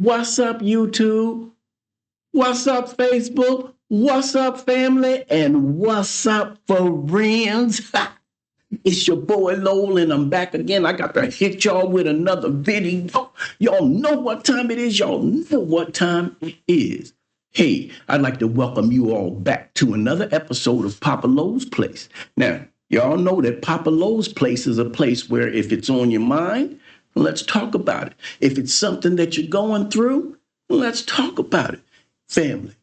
What's up, YouTube? What's up, Facebook? What's up, family? And what's up, friends? It's your boy Lowell, and I'm back again. I got to hit y'all with another video. Y'all know what time it is. Y'all know what time it is. Hey, I'd like to welcome you all back to another episode of Papa Lowe's Place. Now, y'all know that Papa Lowe's Place is a place where if it's on your mind, let's talk about it. If it's something that you're going through, let's talk about it. Family,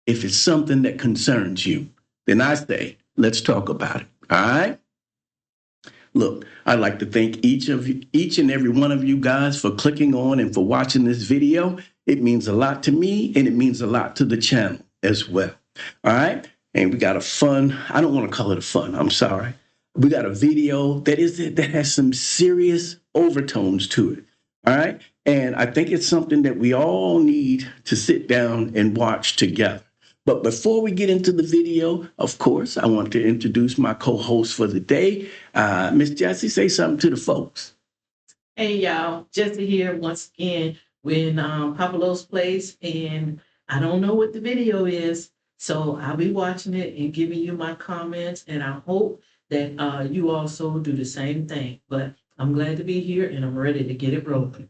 if it's something that concerns you, then I say, let's talk about it. All right? Look, I'd like to thank each and every one of you guys for clicking on and for watching this video. It means a lot to me, and it means a lot to the channel as well. All right? And we got a fun, I don't want to call it a fun, I'm sorry. We got a video that has some serious overtones to it. All right? And I think it's something that we all need to sit down and watch together. But before we get into the video, of course, I want to introduce my co-host for the day. Miss Jessie, say something to the folks. Hey, y'all. Jessie here once again with Papa Lowe's Place. And I don't know what the video is, so I'll be watching it and giving you my comments. And I hope that you also do the same thing. But I'm glad to be here, and I'm ready to get it rolling.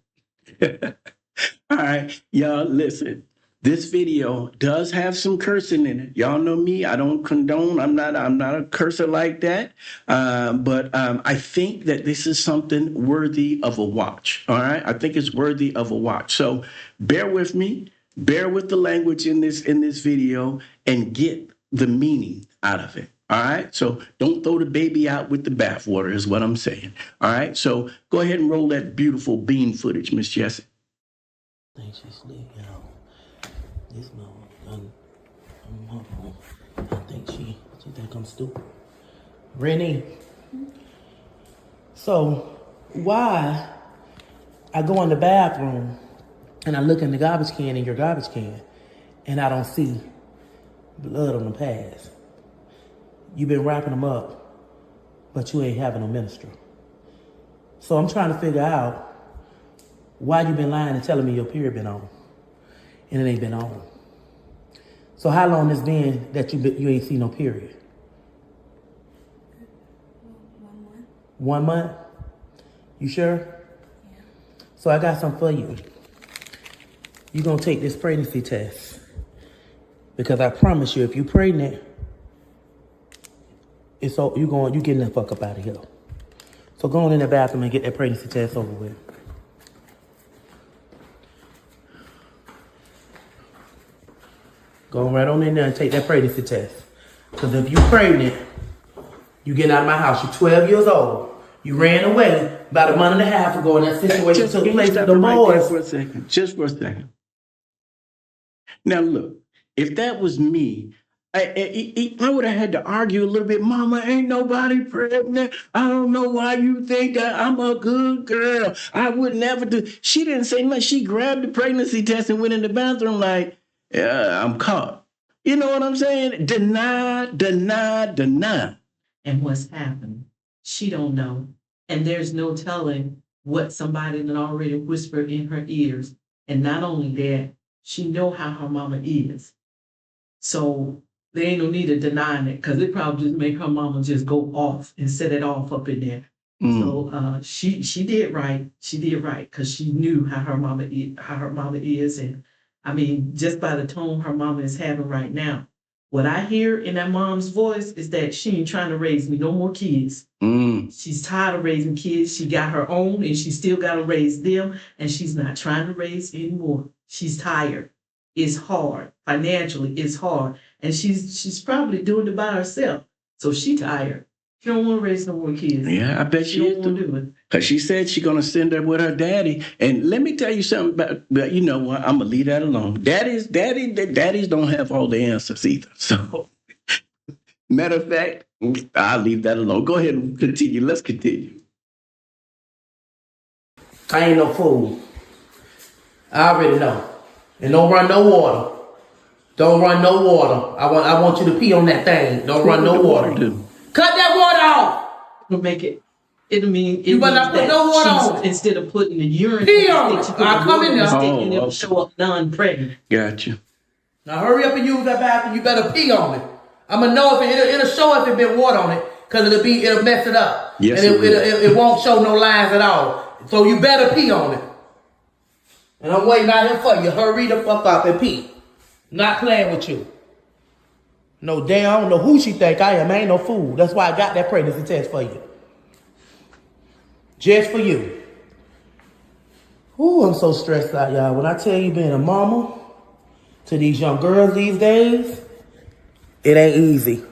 All right, y'all, listen. This video does have some cursing in it. Y'all know me. I don't condone. I'm not a cursor like that. But I think that this is something worthy of a watch. All right. I think it's worthy of a watch. So bear with me. Bear with the language in this video and get the meaning out of it. All right. So don't throw the baby out with the bathwater is what I'm saying. All right. So go ahead and roll that beautiful bean footage, Miss Jessie. I think she's asleep, y'all. This mom, I think she think I'm stupid. Rennie. So why I go in the bathroom and I look in the garbage can in your garbage can and I don't see blood on the pads. You've been wrapping them up, but you ain't having no ministry. So I'm trying to figure out why you been lying and telling me your period been on. And it ain't been on. So how long it's been that you ain't seen no period? 1 month. 1 month? You sure? Yeah. So I got something for you. You're gonna take this pregnancy test. Because I promise you, if you're pregnant, you getting the fuck up out of here. So go on in the bathroom and get that pregnancy test over with. Go right on in there and take that pregnancy test. Because if you're pregnant, you get out of my house. You're 12 years old. You ran away about a month and a half ago, and that situation took place with the boys. Just for a second. Now look, if that was me, I would have had to argue a little bit. Mama, ain't nobody pregnant. I don't know why you think that I'm a good girl. I would never do. She didn't say much. She grabbed the pregnancy test and went in the bathroom like, yeah, I'm caught. You know what I'm saying? Deny, deny, deny. And what's happened, she don't know. And there's no telling what somebody had already whispered in her ears. And not only that, she know how her mama is. So there ain't no need of denying it, because it probably just make her mama just go off and set it off up in there. So she did right. She did right because she knew how her mama is, and I mean, just by the tone her mama is having right now, what I hear in that mom's voice is that she ain't trying to raise me no more kids. She's tired of raising kids. She got her own, and she still got to raise them, and she's not trying to raise anymore. She's tired. It's hard financially. It's hard, and she's probably doing it by herself. So she tired. She don't want to raise no more kids. Yeah, I bet she don't want to do it. Because she said she's going to send her with her daddy. And let me tell you something about, you know what, I'm going to leave that alone. Daddies don't have all the answers either. So, matter of fact, I'll leave that alone. Go ahead and continue. Let's continue. I ain't no fool. I already know. And don't run no water. Don't run no water. I want you to pee on that thing. Don't run no water. Do? Cut that water off. We'll make it. It mean You better not put no water on it. Instead of putting the urine Pee on on the it. stick, you put I'll the come water in on the there. stick and it'll okay. show up non-pregnant. Gotcha. Now hurry up and use that bathroom. You better pee on it. I'm gonna know if it'll show if it been water on it, cause it'll mess it up. Yes, and it will. it won't show no lines at all. So you better pee on it. And I'm waiting out here for you. Hurry the fuck up and pee. Not playing with you. No damn, I don't know who she think I am. I ain't no fool. That's why I got that pregnancy test for you. Just for you. Ooh, I'm so stressed out, y'all. When I tell you being a mama to these young girls these days, it ain't easy.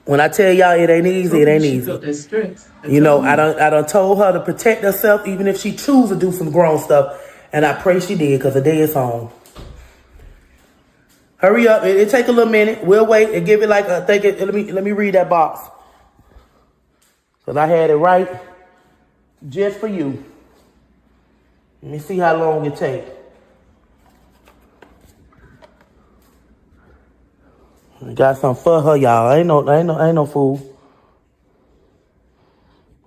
When I tell y'all it ain't easy, it ain't She easy. felt that stress. You know, I done told her to protect herself, even if she choose to do some grown stuff. And I pray she did, because the day is home. Hurry up. It take a little minute. We'll wait and give it like a think it. Let me read that box. Cause I had it right just for you. Let me see how long it take. I got something for her, y'all. I ain't no fool.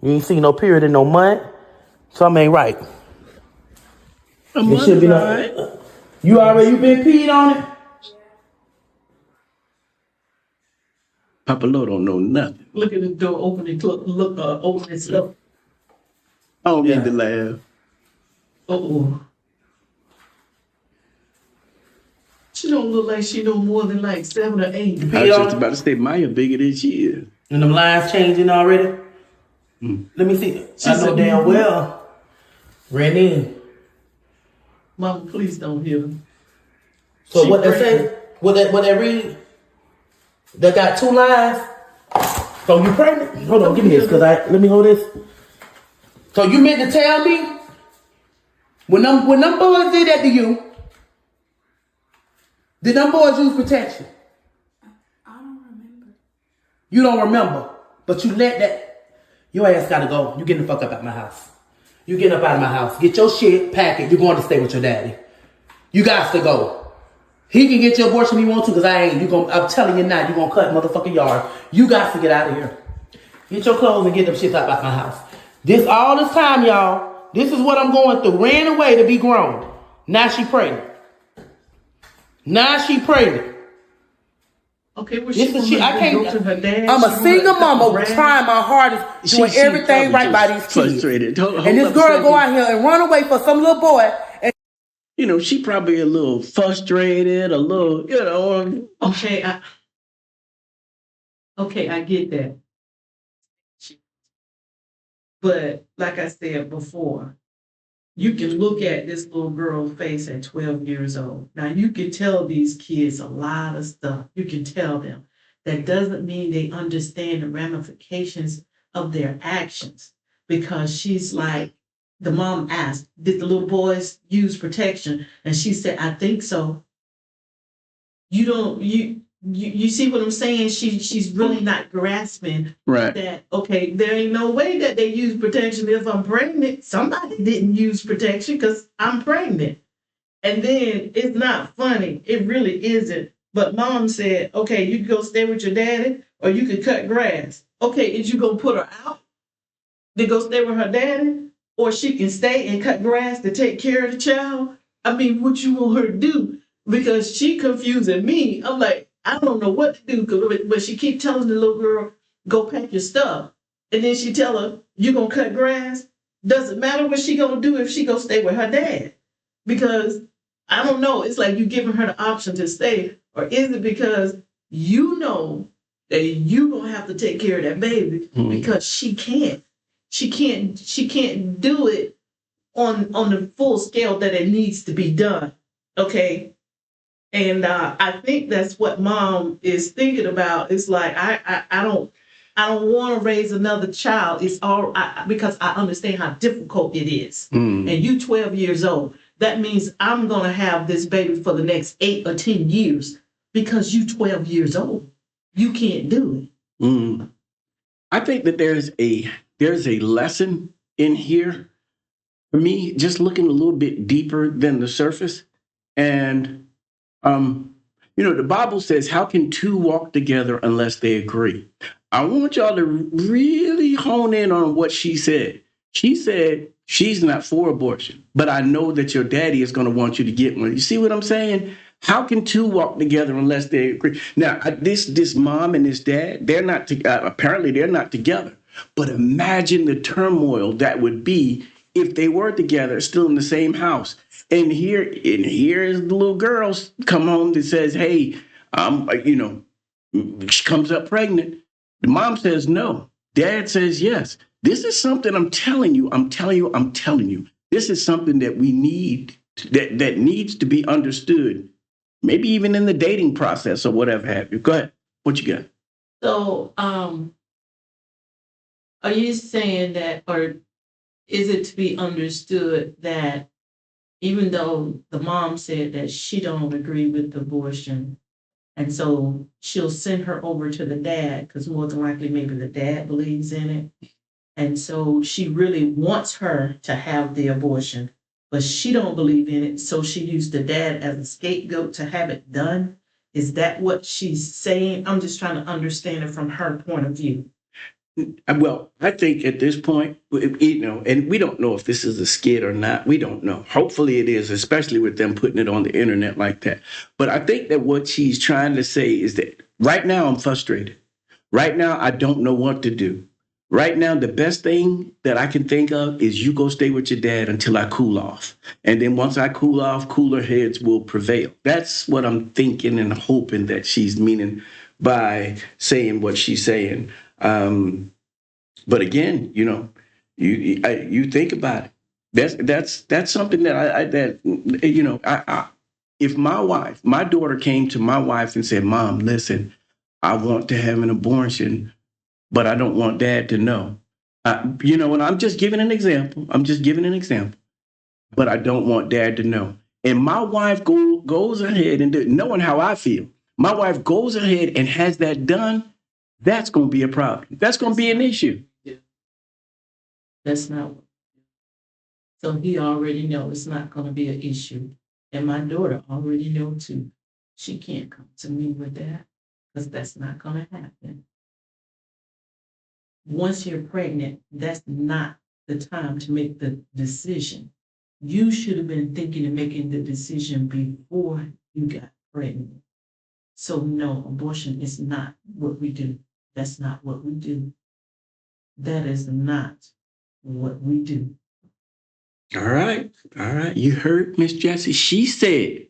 You ain't see no period in no month. Something ain't right. It should be Right. You been peed on it? Papa Lo don't know nothing. Look at the door, open and close, open and stuff. I don't Yeah. mean to laugh. Uh-oh. She don't look like she no more than like 7 or 8. I was just about to say Maya bigger than she is. And them lines changing already? Let me see. She I know said, damn well. Ran in. Mama, please don't hit her. So She what they pregnant. say? What they read? They got 2 lines. So you pregnant? Hold on, give me this, let me hold this. So you meant to tell me when them boys did that to you, did them boys use protection? I don't remember. You don't remember, but you let that. Your ass gotta go. You getting the fuck up out of my house. You getting up out of my house. Get your shit, pack it. You're going to stay with your daddy. You got to go. He can get your abortion if he wants to, because I ain't. I'm telling you now, you gonna cut motherfucking yard. You got to get out of here. Get your clothes and get them shit out of my house. All this time, y'all, this is what I'm going through. Ran away to be grown. Now she pregnant. Okay, well, This is shit. I can't. go to her dad. I'm She a wanna single cut mama grass. trying my hardest, doing She everything probably right by these just kids. frustrated. Hold And this up a girl go second. out here and run away for some little boy. And You know, she probably a little frustrated, a little, you know. Okay, I get that. But like I said before, you can look at this little girl's face at 12 years old. Now you can tell these kids a lot of stuff. You can tell them. That doesn't mean they understand the ramifications of their actions. Because she's like, the mom asked, did the little boys use protection? And she said, I think so. You see what I'm saying? She's really not grasping Right. that, okay, there ain't no way that they use protection if I'm pregnant. Somebody didn't use protection because I'm pregnant. And then it's not funny. It really isn't. But mom said, okay, you can go stay with your daddy or you can cut grass. Okay, is you gonna put her out to go stay with her daddy? Or she can stay and cut grass to take care of the child? I mean, what you want her to do? Because she confusing me. I'm like, I don't know what to do. But she keep telling the little girl, go pack your stuff. And then she tell her, you gonna cut grass? Doesn't matter what she gonna do if she go stay with her dad. Because I don't know. It's like you giving her the option to stay. Or is it because you know that you gonna have to take care of that baby because she can't. She can't do it on the full scale that it needs to be done. Okay. And I think that's what mom is thinking about. It's like I don't want to raise another child. It's because I understand how difficult it is. And you 12 years old. That means I'm gonna have this baby for the next 8 or 10 years because you 12 years old. You can't do it. I think that there's a lesson in here for me, just looking a little bit deeper than the surface. And the Bible says, how can two walk together unless they agree? I want y'all to really hone in on what she said. She said she's not for abortion, but I know that your daddy is going to want you to get one. You see what I'm saying? How can two walk together unless they agree? Now, this mom and this dad, they're not apparently they're not together. But imagine the turmoil that would be if they were together, still in the same house. And here is the little girl come home that says, "Hey, she comes up pregnant." The mom says no. Dad says yes. This is something I'm telling you. I'm telling you. I'm telling you. This is something that we need that needs to be understood. Maybe even in the dating process or whatever have you. Go ahead. What you got? So, are you saying that, or is it to be understood that even though the mom said that she don't agree with abortion, and so she'll send her over to the dad, because more than likely maybe the dad believes in it, and so she really wants her to have the abortion, but she don't believe in it, so she used the dad as a scapegoat to have it done? Is that what she's saying? I'm just trying to understand it from her point of view. Well, I think at this point, and we don't know if this is a skit or not. We don't know. Hopefully it is, especially with them putting it on the internet like that. But I think that what she's trying to say is that right now I'm frustrated. Right now, I don't know what to do. Right now, the best thing that I can think of is you go stay with your dad until I cool off. And then once I cool off, cooler heads will prevail. That's what I'm thinking and hoping that she's meaning by saying what she's saying. But again, you think about it. That's something that if my daughter came to my wife and said, "Mom, listen, I want to have an abortion, but I don't want dad to know." And I'm just giving an example. I'm just giving an example, but I don't want dad to know. And my wife goes ahead and knowing how I feel. My wife goes ahead and has that done. That's going to be a problem. That's going to be an issue. That's not. So he already know it's not going to be an issue. And my daughter already know too. She can't come to me with that because that's not going to happen. Once you're pregnant, that's not the time to make the decision. You should have been thinking of making the decision before you got pregnant. So no, abortion is not what we do. That's not what we do. That is not what we do. All right. All right. You heard Miss Jessie. She said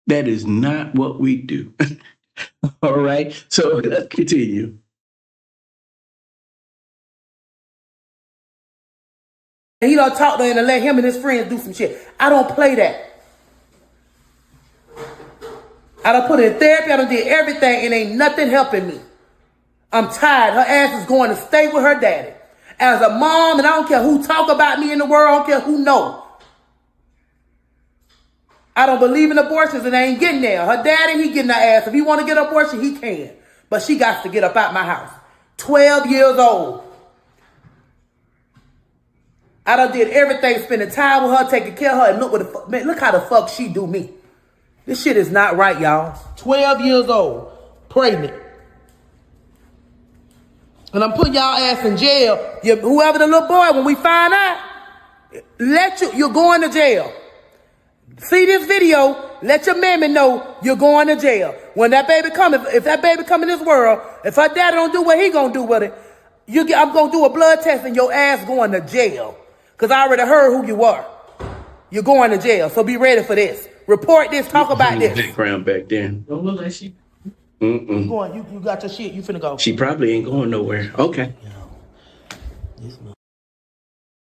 that is not what we do. All right. So let's continue. And he don't talk to him and let him and his friends do some shit. I don't play that. I done put in therapy, I done did everything, and ain't nothing helping me. I'm tired. Her ass is going to stay with her daddy. As a mom, and I don't care who talk about me in the world, I don't care who know. I don't believe in abortions and I ain't getting there. Her daddy, he getting her ass. If he want to get an abortion, he can. But she got to get up out my house. 12 years old. I done did everything, spending time with her, taking care of her, and look how the fuck she do me. This shit is not right, y'all. 12 years old, pregnant. And I'm putting y'all ass in jail. Whoever the little boy, when we find out, you're going to jail. See this video, let your mammy know you're going to jail. When that baby come, if that baby come in this world, if her daddy don't do what he gonna do with it, I'm gonna do a blood test and your ass going to jail. Because I already heard who you are. You're going to jail, so be ready for this. Report this, talk about this. Background back then. Don't look like she. You going, you got your shit, you finna go. She probably ain't going nowhere. Okay.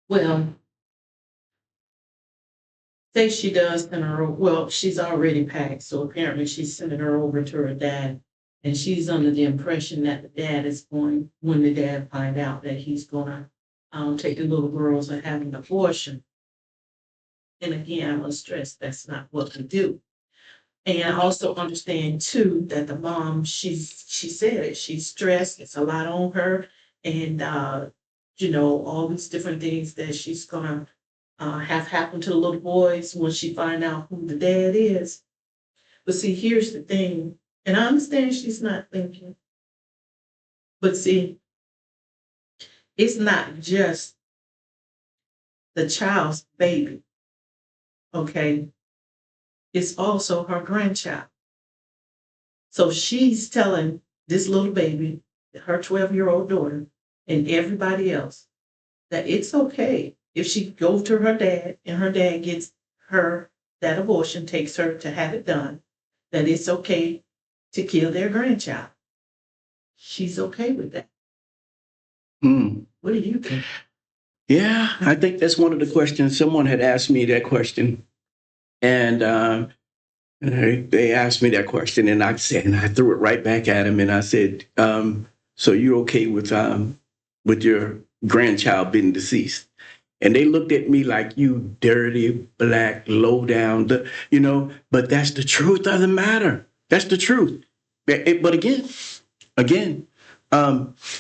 Well, say she does send her, well, she's already packed, so apparently she's sending her over to her dad. And she's under the impression that the dad is going, when the dad find out that he's gonna take the little girls and have an abortion. And again, I must stress that's not what we do. And I also understand too that the mom, she said it, she's stressed, it's a lot on her, and all these different things that she's gonna have happen to the little boys when she find out who the dad is. But see, here's the thing, and I understand she's not thinking, but see, it's not just the child's baby, okay? It's also her grandchild. So she's telling this little baby, her 12-year-old daughter, and everybody else that it's okay if she goes to her dad and her dad gets her that abortion, takes her to have it done, that it's okay to kill their grandchild. She's okay with that. What do you think? Yeah, I think that's one of the questions. Someone had asked me that question, and they asked me that question, and I said, and I threw it right back at him, and I said, "So you're okay with your grandchild being deceased?" And they looked at me like, "You dirty black low down," But that's the truth of the matter. That's the truth. But again,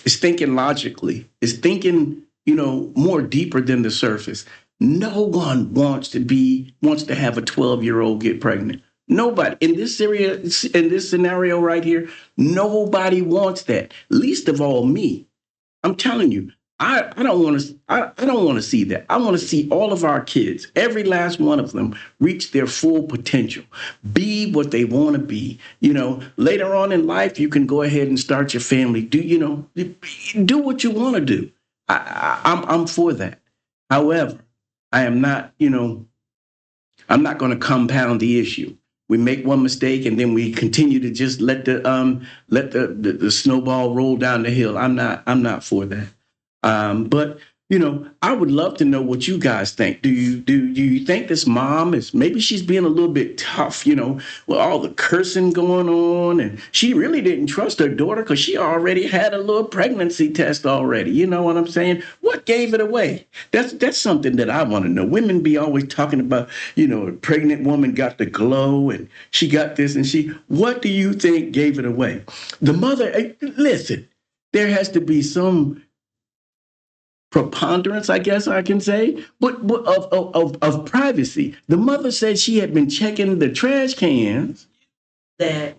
it's thinking logically. It's thinking, more deeper than the surface. No one wants to have a 12-year-old get pregnant. Nobody in this scenario right here, nobody wants that. Least of all me. I'm telling you, I don't want to. I don't want to see that. I want to see all of our kids, every last one of them, reach their full potential, be what they want to be. Later on in life, you can go ahead and start your family. Do what you want to do. I'm for that. However, I am not. I'm not going to compound the issue. We make one mistake and then we continue to just let the snowball roll down the hill. I'm not for that. But I would love to know what you guys think. Do you think this mom is, maybe she's being a little bit tough, with all the cursing going on, and she really didn't trust her daughter because she already had a little pregnancy test already. You know what I'm saying? What gave it away? That's something that I want to know. Women be always talking about, a pregnant woman got the glow and she got this and what do you think gave it away? The mother, listen, there has to be some preponderance, I guess I can say, but of privacy. The mother said she had been checking the trash cans. That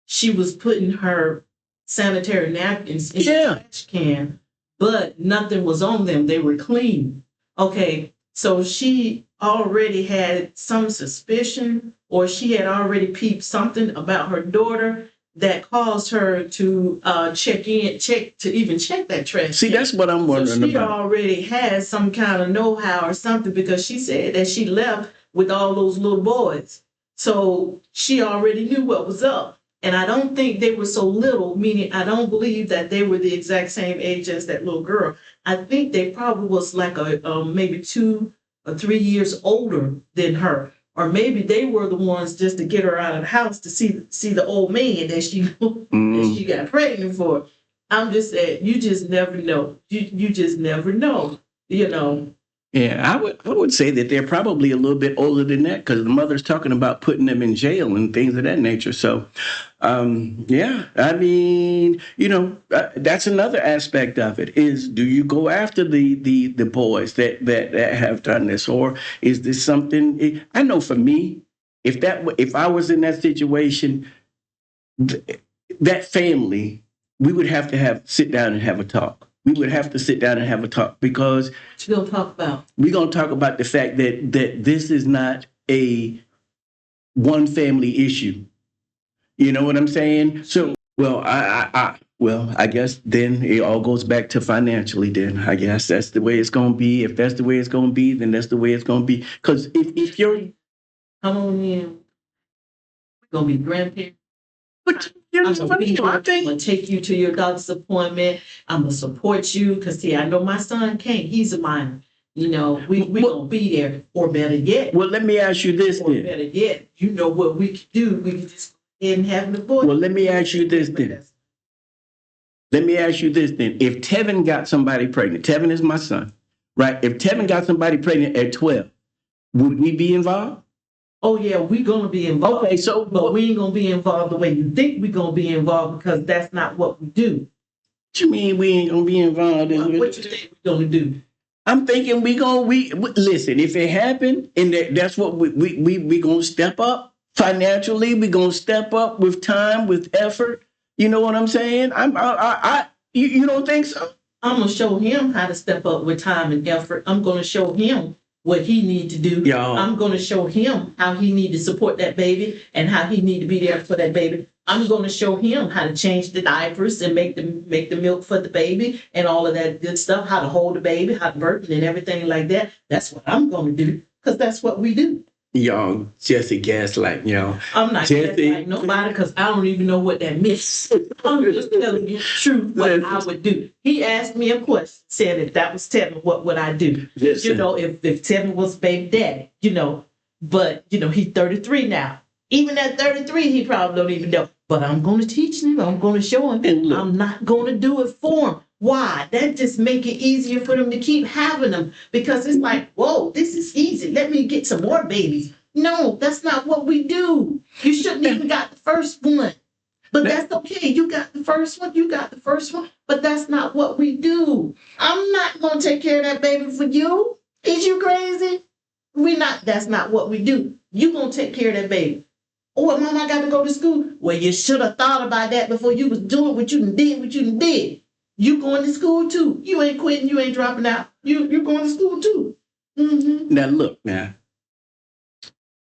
she was putting her sanitary napkins in the trash can, but nothing was on them. They were clean. Okay, so she already had some suspicion, or she had already peeped something about her daughter that caused her to check that trash. See, that's what I'm wondering so she about. already had some kind of know-how or something, because she said that she left with all those little boys. So she already knew what was up. And I don't think they were so little, meaning I don't believe that they were the exact same age as that little girl. I think they probably was like maybe 2 or 3 years older than her. Or maybe they were the ones just to get her out of the house to see the old man that she got pregnant for. I'm just saying, you just never know. You just never know, Yeah, I would say that they're probably a little bit older than that because the mother's talking about putting them in jail and things of that nature. So, yeah, I mean, that's another aspect of it is, do you go after the boys that have done this, or is this something? I know for me, if I was in that situation, that family, we would have to sit down and have a talk. We would have to sit down and have a talk because what you gonna talk about? We're gonna talk about the fact that this is not a one family issue. You know what I'm saying? So, well, I guess then it all goes back to financially. Then I guess that's the way it's gonna be. If that's the way it's gonna be, then that's the way it's gonna be. Because if you're, come on in, we're gonna be grandparents. but I'm gonna take you to your doctor's appointment. I'm gonna support you because see, I know my son can't. He's a minor. We gonna be there. Or better yet. Well, let me ask you this or then. better yet, what we could do? We could just go ahead and have an abortion. Well, let me ask you this then. If Tevin got somebody pregnant, Tevin is my son, right? If Tevin got somebody pregnant at 12, would we be involved? Oh yeah, we're gonna be involved. Okay, so but we ain't gonna be involved the way you think we're gonna be involved, because that's not what we do. What you mean we ain't gonna be involved? What you think we're gonna do? I'm thinking we listen. If it happened, and that's what we gonna step up financially. We gonna step up with time, with effort. You know what I'm saying? You don't think so? I'm going to show him how to step up with time and effort. I'm going to show him what he need to do. Y'all. I'm going to show him how he need to support that baby and how he need to be there for that baby. I'm going to show him how to change the diapers and make the milk for the baby and all of that good stuff, how to hold the baby, how to burp and everything like that. That's what I'm going to do because that's what we do. Y'all, Jesse gaslight, y'all. I'm not Jesse, like nobody because I don't even know what that means. I'm just telling you the truth, what I would do. He asked me a question, said if that was Tevin, what would I do? Listen. You know, if Tevin was baby daddy, you know, but, you know, he's 33 now. Even at 33, he probably don't even know. But I'm going to teach him. I'm going to show him. And look, I'm not going to do it for him. Why? That just make it easier for them to keep having them because it's like, whoa, this is easy. Let me get some more babies. No, that's not what we do. You shouldn't even got the first one. But that's okay. You got the first one. You got the first one. But that's not what we do. I'm not going to take care of that baby for you. Is you crazy? That's not what we do. You going to take care of that baby. Oh, well, Mom, I got to go to school. Well, you should have thought about that before you was doing what you did. You going to school too. You ain't quitting. You ain't dropping out. You're going to school too. Mm-hmm. Now look, now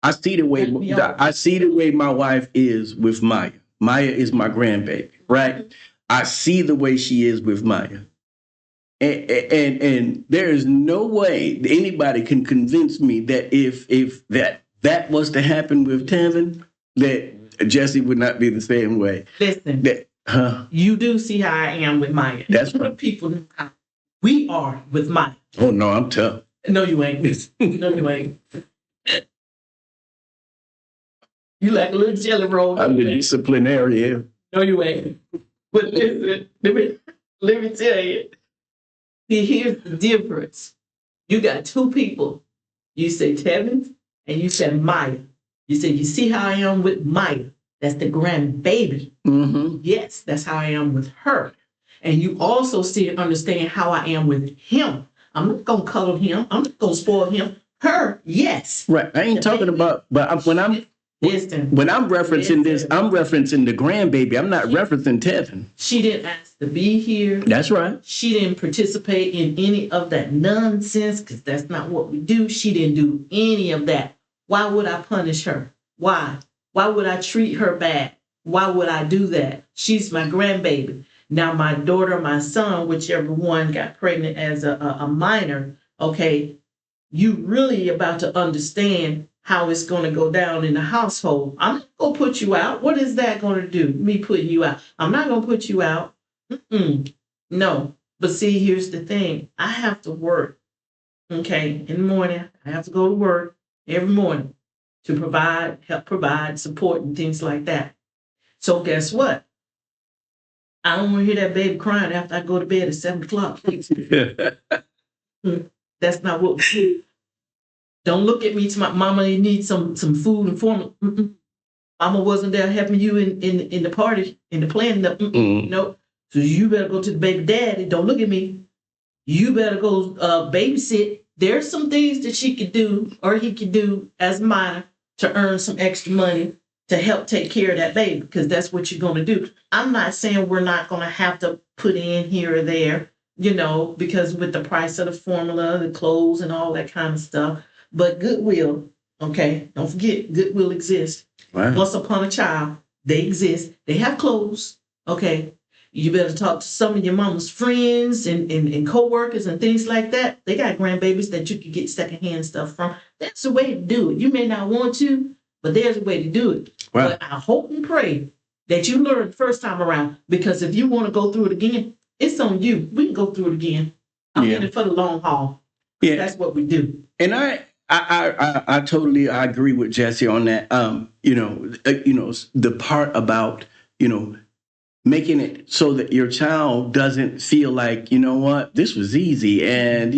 I see the way my wife is with Maya. Maya is my grandbaby, right? Mm-hmm. I see the way she is with Maya, and there is no way anybody can convince me that if that was to happen with Tevin, that Jesse would not be the same way. Listen. You do see how I am with Maya. That's right. People know how we are with Maya. Oh no, I'm tough. No, you ain't. No, you ain't. You like a little jelly roll. I'm the disciplinarian. No, you ain't. But listen, let me tell you. See, here's the difference. You got two people. You say Tevin and you say Maya. You say, you see how I am with Maya. That's the grandbaby. Mm-hmm. Yes, that's how I am with her. And you also see and understand how I am with him. I'm not going to cuddle him. I'm not going to spoil him. Her, yes. Right. I ain't talking about, but when I'm referencing this, I'm referencing the grandbaby. I'm not referencing Tevin. She didn't ask to be here. That's right. She didn't participate in any of that nonsense because that's not what we do. She didn't do any of that. Why would I punish her? Why? Why would I treat her bad? Why would I do that? She's my grandbaby. Now, my daughter, my son, whichever one got pregnant as a minor, okay, you really about to understand how it's going to go down in the household. I'm not going to put you out. What is that going to do? Me putting you out. I'm not going to put you out. No. But see, here's the thing. I have to work, okay, in the morning. I have to go to work every morning to help provide support and things like that. So guess what? I don't want to hear that baby crying after I go to bed at 7 o'clock. That's not what we do. Don't look at me to my mama. You need some food and formula. Mama wasn't there helping you in the party, in the planning. No. So you better go to the baby daddy. Don't look at me. You better go babysit. There's some things that she could do or he could do as a minor to earn some extra money to help take care of that baby because that's what you're going to do. I'm not saying we're not going to have to put in here or there, you know, because with the price of the formula, the clothes and all that kind of stuff. But Goodwill, okay, don't forget, Goodwill exists. Wow. Once upon a child, they exist. They have clothes, okay. You better talk to some of your mama's friends and co-workers and things like that. They got grandbabies that you can get secondhand stuff from. That's the way to do it. You may not want to, but there's a way to do it. Wow. But I hope and pray that you learn the first time around, because if you want to go through it again, it's on you. We can go through it again. I'm in it for the long haul. Yeah. That's what we do. And I totally agree with Jesse on that. The part about, making it so that your child doesn't feel like, you know what, this was easy. And,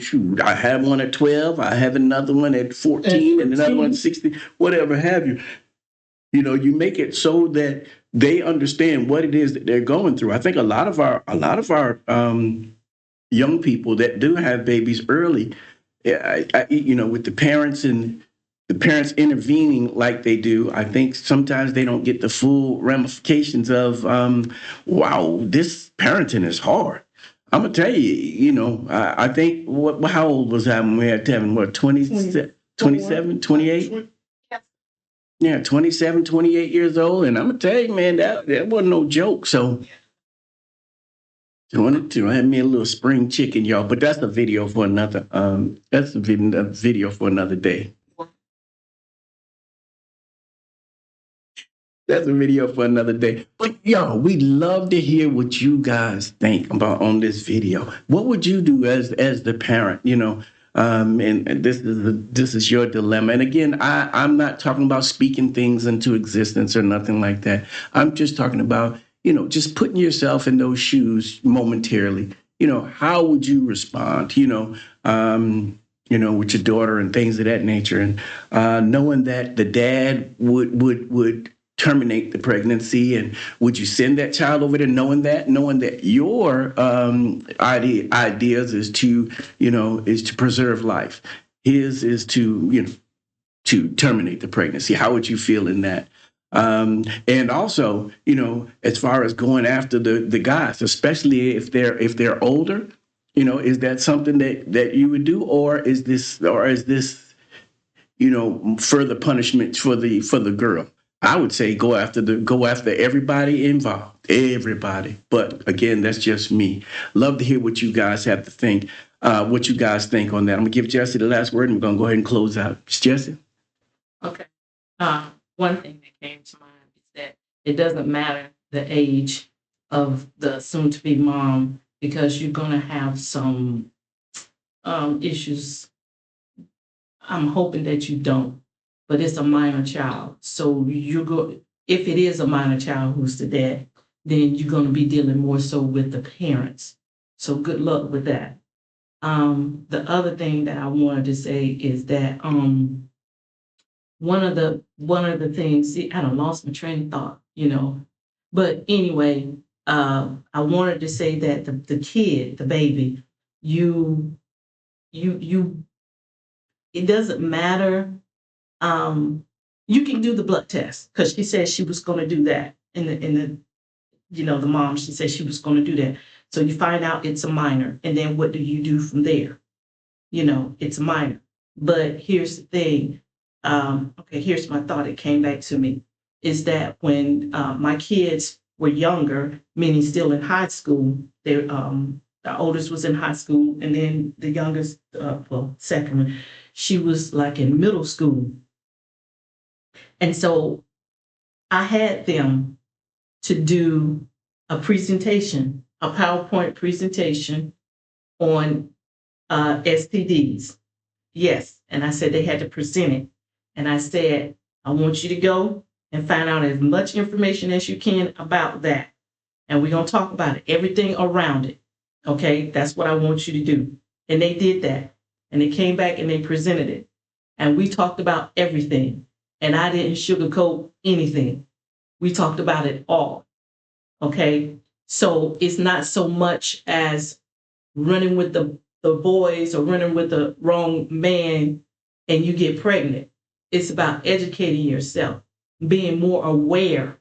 shoot, I have one at 12, I have another one at 14 and another one at 16, whatever have you. You make it so that they understand what it is that they're going through. I think a lot of our young people that do have babies early, with the parents and the parents intervening like they do, I think sometimes they don't get the full ramifications of, wow, this parenting is hard. I'm gonna tell you, I think how old was I when we had Tevin? What, 27, 28? Yeah, 27, 28 years old. And I'm gonna tell you, man, that wasn't no joke. So I wanted to have me a little spring chicken, y'all. But that's a video for another a video for another day. That's a video for another day. But yo, we'd love to hear what you guys think about on this video. What would you do as the parent? And this is your dilemma. And again, I'm not talking about speaking things into existence or nothing like that. I'm just talking about just putting yourself in those shoes momentarily. How would you respond? With your daughter and things of that nature, and knowing that the dad would terminate the pregnancy, and would you send that child over there knowing that your ideas is to preserve life, his is to terminate the pregnancy? How would you feel in that? And also, as far as going after the guys, especially if they're older, is that something that you would do, or is this further punishment for the girl? I would say go after everybody involved, everybody. But again, that's just me. Love to hear what you guys have to think, what you guys think on that. I'm gonna give Jesse the last word, and we're gonna go ahead and close out. Jesse. Okay. One thing that came to mind is that it doesn't matter the age of the soon-to-be mom, because you're going to have some issues. I'm hoping that you don't, but it's a minor child. So if it is a minor child who's the dad, then you're going to be dealing more so with the parents. So good luck with that. The other thing that I wanted to say is that one of the things, see, I done lost my train of thought. But anyway, I wanted to say that the kid, the baby, you it doesn't matter. You can do the blood test, because she said she was going to do that the mom, she said she was going to do that. So you find out it's a minor, and then what do you do from there? It's a minor. But here's the thing. Okay, here's my thought. It came back to me, is that when my kids were younger, meaning still in high school, the oldest was in high school, and then the youngest, second one, she was like in middle school. And so I had them to do a presentation, a PowerPoint presentation on STDs. Yes. And I said they had to present it. And I said, I want you to go and find out as much information as you can about that. And we're going to talk about it, everything around it. Okay. That's what I want you to do. And they did that. And they came back and they presented it. And we talked about everything. And I didn't sugarcoat anything. We talked about it all. Okay. So it's not so much as running with the boys or running with the wrong man and you get pregnant. It's about educating yourself, being more aware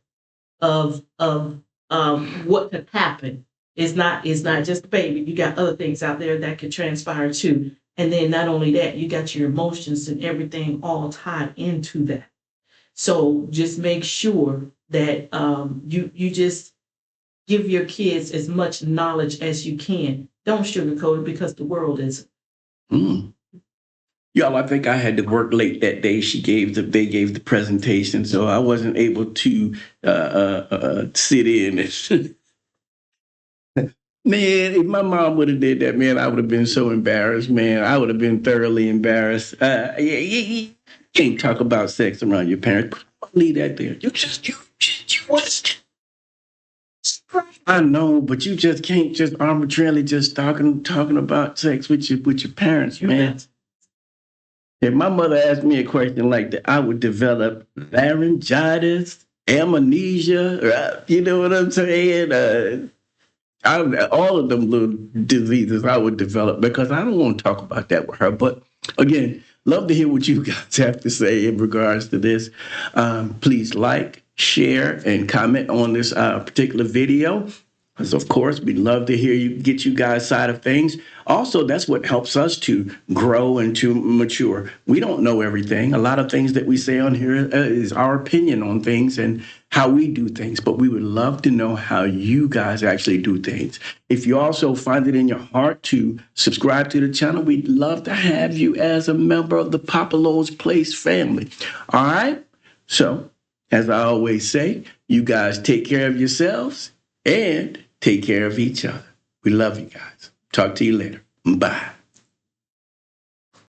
of what could happen. It's not just a baby. You got other things out there that could transpire too. And then not only that, you got your emotions and everything all tied into that. So just make sure that you just give your kids as much knowledge as you can. Don't sugarcoat it, because the world is. Y'all, I think I had to work late that day. They gave the presentation, so I wasn't able to sit in. Man, if my mom would have did that, man, I would have been so embarrassed, man. I would have been thoroughly embarrassed. You can't talk about sex around your parents. Leave that there. You just. I know, but you just can't just arbitrarily just talking about sex with your parents, man. If my mother asked me a question like that, I would develop laryngitis, amnesia. You know what I'm saying? All of them little diseases I would develop, because I don't want to talk about that with her. But again, love to hear what you guys have to say in regards to this. Please like, share, and comment on this particular video. Because of course, we'd love to hear you get you guys' side of things. Also, that's what helps us to grow and to mature. We don't know everything. A lot of things that we say on here is our opinion on things and how we do things, but we would love to know how you guys actually do things. If you also find it in your heart to subscribe to the channel, we'd love to have you as a member of the Papa Lowe's Place family. All right? So, as I always say, you guys take care of yourselves and take care of each other. We love you guys. Talk to you later. Bye.